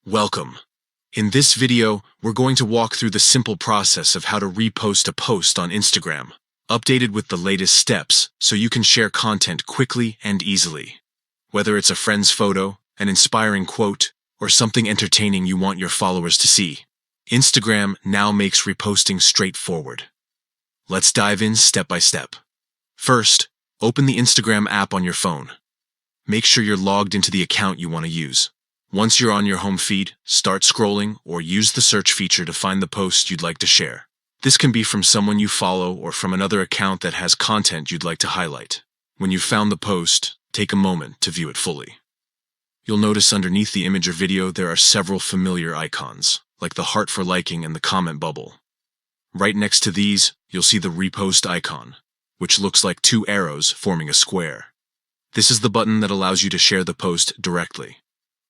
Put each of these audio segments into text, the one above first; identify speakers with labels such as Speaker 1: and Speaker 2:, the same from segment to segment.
Speaker 1: Welcome. In this video, we're going to walk through the simple process of how to repost a post on Instagram, updated with the latest steps so you can share content quickly and easily. Whether it's a friend's photo, an inspiring quote, or something entertaining you want your followers to see, Instagram now makes reposting straightforward. Let's dive in step by step. First, open the Instagram app on your phone. Make sure you're logged into the account you want to use. Once you're on your home feed, start scrolling or use the search feature to find the post you'd like to share. This can be from someone you follow or from another account that has content you'd like to highlight. When you've found the post, take a moment to view it fully. You'll notice underneath the image or video there are several familiar icons, like the heart for liking and the comment bubble. Right next to these, you'll see the repost icon, which looks like two arrows forming a square. This is the button that allows you to share the post directly.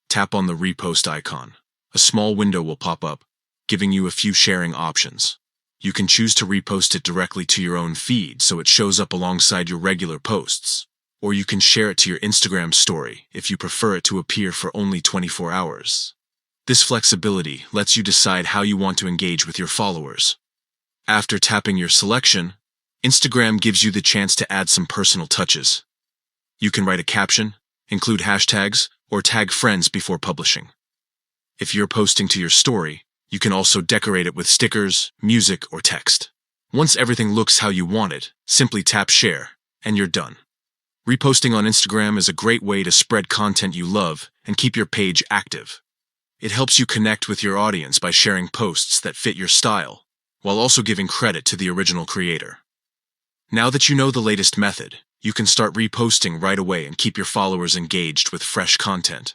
Speaker 1: Tap on the repost icon. A small window will pop up, giving you a few sharing options. You can choose to repost it directly to your own feed so it shows up alongside your regular posts, or you can share it to your Instagram story if you prefer it to appear for only 24 hours. This flexibility lets you decide how you want to engage with your followers. After tapping your selection, Instagram gives you the chance to add some personal touches. You can write a caption, include hashtags, or tag friends before publishing. If you're posting to your story, you can also decorate it with stickers, music, or text. Once everything looks how you want it, simply tap share, and you're done. Reposting on Instagram is a great way to spread content you love and keep your page active. It helps you connect with your audience by sharing posts that fit your style, while also giving credit to the original creator. Now that you know the latest method, you can start reposting right away and keep your followers engaged with fresh content.